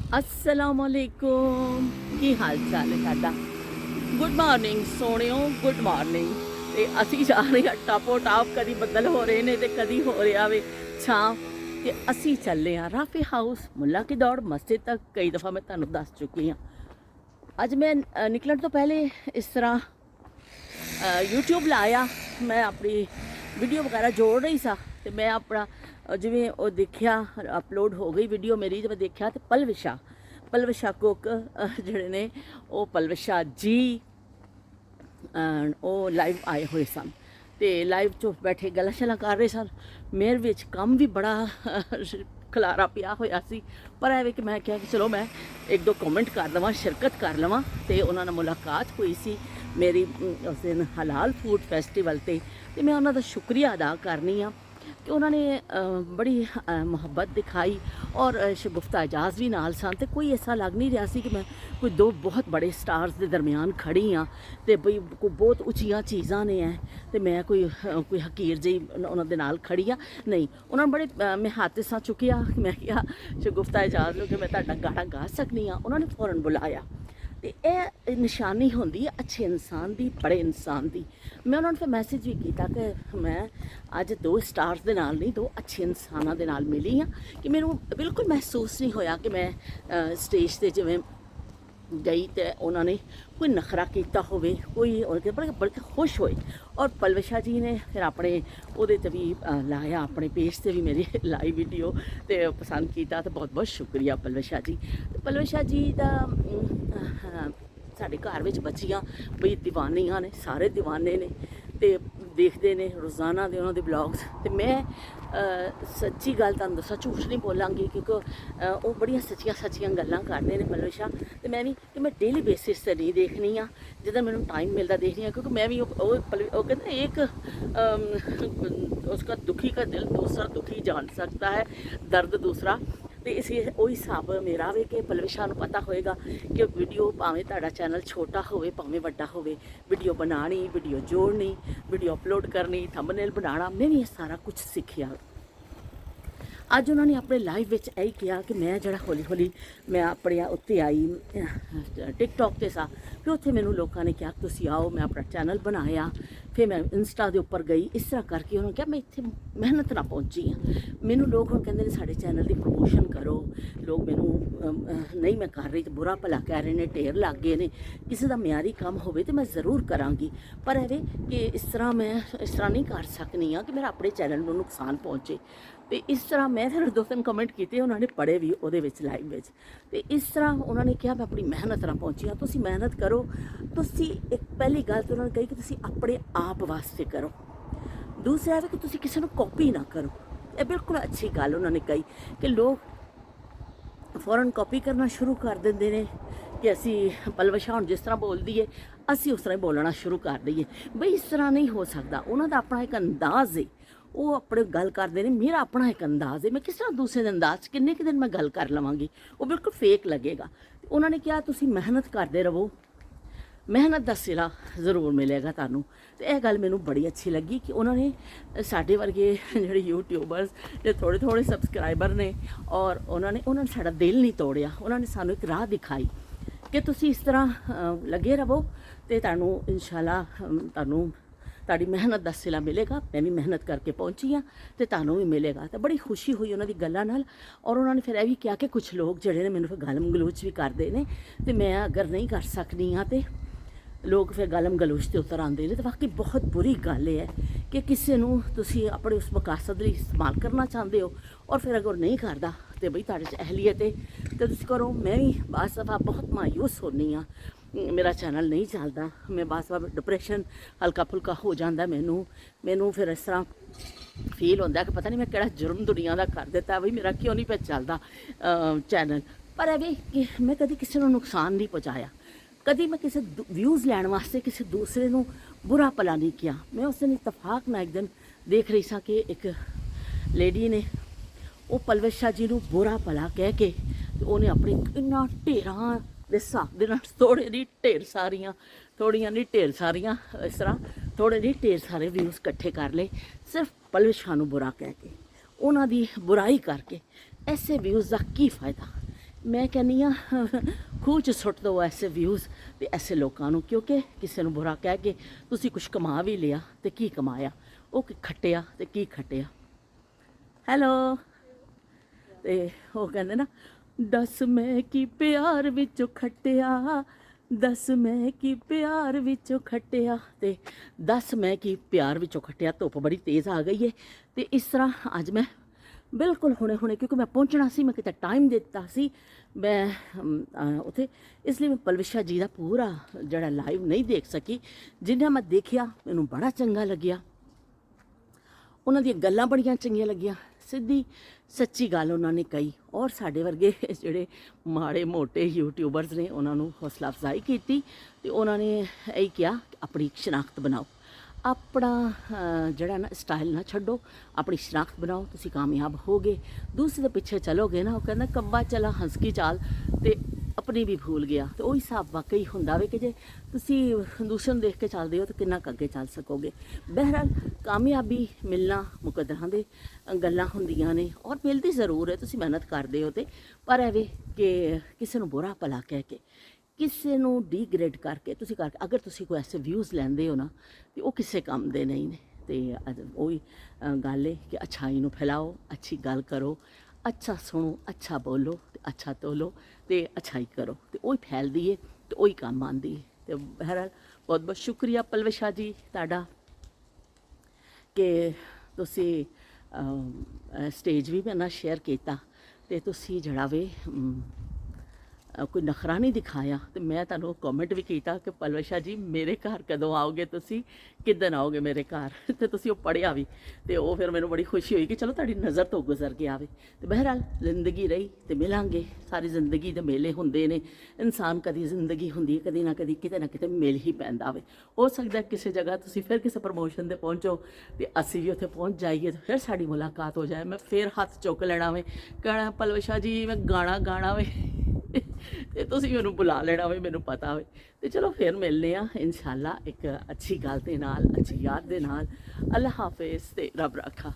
अस्सलामुअलैकुम की हाल चाल है साडा। गुड मॉर्निंग सोहणियो, गुड मॉर्निंग। ते असी जा रहे हैं टापो टाप, कदी बदल हो रहे ने ते कदी हो रहा वे छां। ते असी चले हैं राफी हाउस, मुल्ला की दौड़, मस्जिद तक। कई दफ़ा मैं तुहानू दस चुकी हाँ। अज मैं निकलण तो पहले इस तरह यूट्यूब लाया, मैं अपनी वीडियो वगैरह जोड़ रही सा। ते मैं अपना जिवें वो देखिया अपलोड हो गई वीडियो मेरी, जब मैं देखिया तो पलवशा कुक ਜਿਹੜੇ ਨੇ ਉਹ ਪਲਵਸ਼ਾ ਜੀ ਉਹ ਲਾਈਵ ਆਏ ਹੋਏ ਸਨ ਤੇ ਲਾਈਵ 'ਚ ਬੈਠੇ ਗੱਲਾਂ ਸ਼ਲਾਂ ਕਰ ਰਹੇ ਸਨ। ਮੇਰੇ ਵਿੱਚ ਕੰਮ ਵੀ ਬੜਾ ਖਲਾਰਾ ਪਿਆ ਹੋਇਆ ਸੀ, ਪਰ ਐਵੇਂ ਕਿ ਮੈਂ ਕਿਹਾ ਕਿ ਚਲੋ ਮੈਂ ਇੱਕ ਦੋ ਕਮੈਂਟ ਕਰ ਲਵਾਂ, ਸ਼ਿਰਕਤ ਕਰ ਲਵਾਂ। ਤੇ ਉਹਨਾਂ ਨਾਲ ਮੁਲਾਕਾਤ ਹੋਈ ਸੀ ਮੇਰੀ ਉਸ ਦਿਨ ਹਲਾਲ ਫੂਡ ਫੈਸਟੀਵਲ ਤੇ ਮੈਂ ਉਹਨਾਂ ਦਾ ਸ਼ੁਕਰੀਆ ਅਦਾ ਕਰਨੀ ਆ कि उन्होंने बड़ी मुहब्बत दिखाई और शगुफ्ता एजाज भी नाल सन। ते कोई ऐसा लग नहीं रहा सी कि मैं कोई दो बहुत बड़े स्टार्स के दरम्यान खड़ी हाँ तो बई कोई बहुत उचियां चीज़ां ने है तो मैं कोई हकीर जी उन्होंने नाल खड़ी हाँ। नहीं, उन्होंने बड़े मैं हाथ सा चुकिया, मैं क्या शगुफ्ता एजाज लो कि मैं तुहाडा गाना गा सकनी हाँ। उन्होंने फौरन बुलाया। तो यह निशानी होंदी है अच्छे इंसान की, बड़े इंसान की। मैं उन्होंने फिर मैसेज भी किया कि मैं अज दो स्टार्स के नाल नहीं, दो अच्छे इंसानों के नाल मिली हाँ कि मैनू बिल्कुल महसूस नहीं होया कि मैं स्टेज से जिवें गई तो उन्होंने कोई नखरा किया होवे, कोई बल्कि खुश होए। और पलवशा जी ने फिर अपने उहदे ते भी लाया, अपने पेज से भी मेरी लाई वीडियो तो पसंद किया। तो बहुत बहुत शुक्रिया पलवशा जी। पलवशा जी का साढ़े घर में बच्चियाँ बई दीवानियाँ ने, सारे दीवाने ने ते देखते हैं रोज़ाना के उन्होंने ब्लॉग्स। तो मैं सच्ची गल तुहानूं दस्सां, झूठ नहीं बोलांगी क्योंकि वो बड़ियां सच्चियां गल्लां करते हैं पलवशा। तो मैं भी कि मैं डेली बेसिस से नहीं देखनी हाँ, जिदा मैनूं टाइम मिलता देखनी हाँ, क्योंकि मैं भी कहते एक उसका दुखी का दिल दूसरा दुखी जान सकता है, दर्द दूसरा। तो इस वही हिसाब मेरा वे कि पलवशा नूं पता होएगा कि वीडियो भावें तुहाडा चैनल छोटा होवे भावें वड्डा होवे, वीडियो बनानी, वीडियो जोड़नी, वीडियो अपलोड करनी, थंबनेल बनाना, मैं भी ये सारा कुछ सीखिया। अज उन्होंने अपने लाइव में यही किया कि मैं जरा हौली हौली मैं अपने उत्ते आई टिकटॉक से सा, फिर उत्थे मैनू लोगों ने कहा तुसी आओ, मैं अपना चैनल बनाया, फिर मैं इंस्टा के उपर गई। इस तरह करके उन्होंने कहा मैं इतने मेहनत ना पहुँची हाँ। मैनू लोग हम कहते हैं साढ़े चैनल की प्रमोशन करो, लोग मैनू नहीं मैं कर रही तो बुरा भला कह रहे हैं, ढेर लग गए ने। किसी का म्यारी काम हो तो मैं ज़रूर कराँगी, पर एवे कि इस तरह मैं इस तरह नहीं कर सकनी हाँ कि मेरा अपने चैनल में नुकसान पहुँचे। तो इस तरह मैं फिर दो तीन कमेंट किए, उन्होंने पढ़े भी वो लाइव में। तो इस तरह उन्होंने कहा मैं अपनी मेहनत ना पहुँची हाँ, तुसी मेहनत करो। तुसी एक पहली गल तो उन्होंने कही कि तुसी अपने आप वास्ते करो, दूसरा है कि तुसी किसी को कॉपी ना करो। ये बिल्कुल अच्छी गल उन्होंने कही कि लोग फौरन कॉपी करना शुरू कर देंगे ने कि असी पलवशा हुण जिस तरह बोलती है असी उस तरह बोलना शुरू कर दईए। बई इस तरह नहीं हो सकता, उन्होंने अपना एक अंदाज़ है, वो अपने गल करते हैं। मेरा अपना एक अंदाज़ है, मैं किस तरह दूसरे के अंदाज किन्ने कि दिन मैं गल कर लवांगी, वो बिल्कुल फेक लगेगा। उन्होंने कहा तुसी मेहनत करते रहो, मेहनत का सिला जरूर मिलेगा तुहानूं। तो यह गल मैनूं बड़ी अच्छी लगी कि उन्होंने साढ़े वर्गे जिहड़े यूट्यूबर्स जो थोड़े थोड़े सबसक्राइबर ने और उन्होंने साड़ा दिल नहीं तोड़िया। उन्होंने सानूं एक राह दिखाई कि तुसी इस तरह लगे रहो तो तुहानूं इंशाअल्लाह तुहानूं ताड़ी मेहनत का सिला मिलेगा। मैं भी मेहनत करके पहुँची हाँ तो तुहानूं भी मिलेगा। तो बड़ी खुशी हुई उन्होंने गल्लां नाल। और उन्होंने फिर यह भी कहा कि कुछ लोग जिहड़े ने मैनूं फिर गालम गलोच भी करते हैं, तो मैं अगर नहीं कर सकनी हाँ तो लोग फिर गालम गलोच के उतर आते हैं। तो वाकई बहुत बुरी गल है कि किसी नूं तुसी अपने उस मकासद लई इस्तेमाल करना चाहते हो और फिर अगर नहीं करता तो बई तुहाडे च अहलियत है तो तुसी करो। मैं भी बास दफ़ा बहुत मायूस होनी हाँ, मेरा चैनल नहीं चलता, मैं बास दफ़ा डिप्रैशन हल्का फुल्का हो जाता मैनू फिर इस तरह फील होता कि पता नहीं मैं किहड़ा जुर्म दुनिया का कर दिता बई मेरा क्यों नहीं पे चलता चैनल। पर एवे कि मैं कभी किसी को नुकसान नहीं पहुँचाया, कभी मैं किसी व्यूज़ लैण वास्ते किसी दूसरे को बुरा भला नहीं किया। मैं उस दिन इतफाक ना एक दिन देख रही सा कि एक लेडी ने वो पलवशा जी को बुरा भला कह के उन्हें अपने इन्ना ढेरां दे हिसाब दे नाल थोड़े नहीं ढेर सारियां, थोड़ियां नहीं ढेर सारियां, इस तरह थोड़े नहीं ढेर सारे व्यूज़ इकट्ठे कर ले सिर्फ पलवशा को बुरा कह के, उन्हों की बुराई करके। ऐसे व्यूज़ का की फ़ायदा, ਮੈਂ ਕਹਿੰਦੀ ਹਾਂ ਖੂਹ 'ਚ ਸੁੱਟ ਦਿਓ ਐਸੇ ਵਿਊਜ਼ ਤੇ ਐਸੇ ਲੋਕਾਂ ਨੂੰ, ਕਿਉਂਕਿ ਕਿਸੇ ਨੂੰ ਬੁਰਾ ਕਹਿ ਕੇ ਤੁਸੀਂ ਕੁਝ ਕਮਾ ਵੀ ਲਿਆ ਤੇ ਕੀ ਕਮਾਇਆ, ਉਹ ਕੀ ਖੱਟਿਆ ਤੇ ਕੀ ਖੱਟਿਆ। ਹੈਲੋ। ਤੇ ਉਹ ਕਹਿੰਦੇ ਨਾ, ਦੱਸ ਮੈਂ ਕੀ ਪਿਆਰ ਵਿੱਚੋਂ ਖੱਟਿਆ, ਦੱਸ ਮੈਂ ਕੀ ਪਿਆਰ ਵਿੱਚੋਂ ਖੱਟਿਆ, ਤੇ ਦੱਸ ਮੈਂ ਕੀ ਪਿਆਰ ਵਿੱਚੋਂ ਖੱਟਿਆ। ਧੁੱਪ ਬੜੀ ਤੇਜ਼ ਆ ਗਈ ਹੈ ਤੇ ਇਸ ਤਰ੍ਹਾਂ ਅੱਜ ਮੈਂ ਬਿਲਕੁਲ ਹੁਣੇ ਕਿਉਂਕਿ ਮੈਂ ਪਹੁੰਚਣਾ ਸੀ, ਮੈਂ ਕਿਤੇ ਟਾਈਮ ਦਿੱਤਾ ਸੀ ਮੈਂ ਉੱਥੇ, ਇਸ ਲਈ ਮੈਂ ਪਲਵਿਸ਼ਾ ਜੀ ਦਾ ਪੂਰਾ ਜਿਹੜਾ ਲਾਈਵ ਨਹੀਂ ਦੇਖ ਸਕੀ। ਜਿੰਨਾ ਮੈਂ ਦੇਖਿਆ ਮੈਨੂੰ ਬੜਾ ਚੰਗਾ ਲੱਗਿਆ, ਉਹਨਾਂ ਦੀਆਂ ਗੱਲਾਂ ਬੜੀਆਂ ਚੰਗੀਆਂ ਲੱਗੀਆਂ, ਸਿੱਧੀ ਸੱਚੀ ਗੱਲ ਉਹਨਾਂ ਨੇ ਕਹੀ, ਔਰ ਸਾਡੇ ਵਰਗੇ ਜਿਹੜੇ ਮਾੜੇ ਮੋਟੇ ਯੂਟਿਊਬਰਸ ਨੇ ਉਹਨਾਂ ਨੂੰ ਹੌਸਲਾ ਅਫਜ਼ਾਈ ਕੀਤੀ ਤੇ ਉਹਨਾਂ ਨੇ ਇਹ ਕਿਹਾ ਕਿ ਆਪਣੀ ਸ਼ਨਾਖਤ ਬਣਾਓ, ਆਪਣਾ ਜਿਹੜਾ ਨਾ ਸਟਾਈਲ ਨਾ ਛੱਡੋ, ਆਪਣੀ ਸ਼ਨਾਖਤ ਬਣਾਓ, ਤੁਸੀਂ ਕਾਮਯਾਬ ਹੋਗੇ। ਦੂਸਰੇ ਦੇ ਪਿੱਛੇ ਚਲੋਗੇ ਨਾ, ਉਹ ਕਹਿੰਦਾ ਕੱਬਾ ਚਲਾ ਹੰਸ ਕੀ ਚਾਲ ਤੇ ਆਪਣੀ ਵੀ ਭੁੱਲ ਗਿਆ। ਤੇ ਉਹ ਹਿਸਾਬ ਵਾਕਈ ਹੁੰਦਾ ਵੇ ਕਿ ਜੇ ਤੁਸੀਂ ਦੂਸਰੇ ਨੂੰ ਦੇਖ ਕੇ ਚੱਲਦੇ ਹੋ ਤਾਂ ਕਿੰਨਾ ਕੁ ਅੱਗੇ ਚੱਲ ਸਕੋਗੇ। ਬਹਿਰਹਾਲ ਕਾਮਯਾਬੀ ਮਿਲਣਾ ਮੁਕੱਦਰਾਂ ਦੇ ਗੱਲਾਂ ਹੁੰਦੀਆਂ ਨੇ, ਔਰ ਮਿਲਦੀ ਜ਼ਰੂਰ ਹੈ, ਤੁਸੀਂ ਮਿਹਨਤ ਕਰਦੇ ਹੋ ਤੇ, ਪਰ ਐਵੇਂ ਕਿ ਕਿਸੇ ਨੂੰ ਬੁਰਾ ਭਲਾ ਕਹਿ ਕੇ, ਕਿਸੇ ਨੂੰ ਡੀਗ੍ਰੇਡ ਕਰਕੇ ਤੁਸੀਂ ਕਰਕੇ ਅਗਰ ਤੁਸੀਂ ਕੋਈ ਐਸੇ ਵਿਊਜ਼ ਲੈਂਦੇ ਹੋ ਨਾ, ਤੇ ਉਹ ਕਿਸੇ ਕੰਮ ਦੇ ਨਹੀਂ ਨੇ। ਤੇ ਉਹੀ ਗੱਲ ਹੈ ਕਿ ਅੱਛਾਈ ਨੂੰ ਫੈਲਾਓ, ਅੱਛੀ ਗੱਲ ਕਰੋ, ਅੱਛਾ ਸੁਣੋ, ਅੱਛਾ ਬੋਲੋ ਤੇ ਅੱਛਾ ਤੋਲੋ ਤੇ ਅੱਛਾਈ ਕਰੋ, ਤੇ ਉਹੀ ਫੈਲਦੀ ਹੈ ਤੇ ਉਹੀ ਕੰਮ ਆਉਂਦੀ ਹੈ। ਤੇ ਬਹਿਰਹਾਲ ਬਹੁਤ ਬਹੁਤ ਸ਼ੁਕਰੀਆ ਪਲਵਿਸ਼ਾ ਜੀ ਤੁਹਾਡਾ ਕਿ ਤੁਸੀਂ ਸਟੇਜ ਵੀ ਮੇਰੇ ਨਾਲ ਸ਼ੇਅਰ ਕੀਤਾ ਤੇ ਤੁਸੀਂ ਜਿਹੜਾ ਵੇ ਕੋਈ ਨਖਰਾ ਨਹੀਂ ਦਿਖਾਇਆ। ਤੇ ਮੈਂ ਤੁਹਾਨੂੰ ਕਮੈਂਟ ਵੀ ਕੀਤਾ ਕਿ ਪਲਵਿਸ਼ਾ ਜੀ ਮੇਰੇ ਘਰ ਕਦੋਂ ਆਓਗੇ, ਤੁਸੀਂ ਕਿੱਦਣ ਆਓਗੇ ਮੇਰੇ ਘਰ, ਤੇ ਤੁਸੀਂ ਉਹ ਪੜ੍ਹਿਆ ਵੀ, ਤੇ ਉਹ ਫਿਰ ਮੈਨੂੰ ਬੜੀ ਖੁਸ਼ੀ ਹੋਈ ਕਿ ਚਲੋ ਤੁਹਾਡੀ ਨਜ਼ਰ ਤੋਂ ਗੁਜ਼ਰ ਕੇ ਆਵੇ। ਤੇ ਬਹਿਰਹਾਲ ਜ਼ਿੰਦਗੀ ਰਹੀ ਤੇ ਮਿਲਾਂਗੇ, ਸਾਰੀ ਜ਼ਿੰਦਗੀ ਦੇ ਮੇਲੇ ਹੁੰਦੇ ਨੇ, ਇਨਸਾਨ ਕਦੀ ਜ਼ਿੰਦਗੀ ਹੁੰਦੀ ਹੈ, ਕਦੀ ਨਾ ਕਦੀ ਕਿਤੇ ਨਾ ਕਿਤੇ ਮਿਲ ਹੀ ਪੈਂਦਾ ਵੇ। ਹੋ ਸਕਦਾ ਕਿਸੇ ਜਗ੍ਹਾ ਤੁਸੀਂ ਫਿਰ ਕਿਸੇ ਪ੍ਰਮੋਸ਼ਨ 'ਤੇ ਪਹੁੰਚੋ ਤੇ ਅਸੀਂ ਵੀ ਉੱਥੇ ਪਹੁੰਚ ਜਾਈਏ ਤੇ ਫਿਰ ਸਾਡੀ ਮੁਲਾਕਾਤ ਹੋ ਜਾਏ, ਮੈਂ ਫਿਰ ਹੱਥ ਚੁੱਕ ਲੈਣਾ ਵੇ, ਕਹਿਣਾ ਪਲਵਿਸ਼ਾ ਜੀ ਮੈਂ ਗਾਣਾ ਵੇ ਤੇ ਤੁਸੀਂ ਮੈਨੂੰ ਬੁਲਾ ਲੈਣਾ ਵੇ, ਮੈਨੂੰ ਪਤਾ ਵੇ। ਤੇ ਚਲੋ ਫਿਰ ਮਿਲਨੇ ਆ ਇਨਸ਼ਾਅੱਲਾ ਇੱਕ ਅੱਛੀ ਗੱਲ ਦੇ ਨਾਲ, ਅੱਛੀ ਯਾਦ ਦੇ ਨਾਲ। ਅੱਲਾ ਹਾਫਿਜ਼ ਤੇ ਰੱਬ ਰਾਖਾ।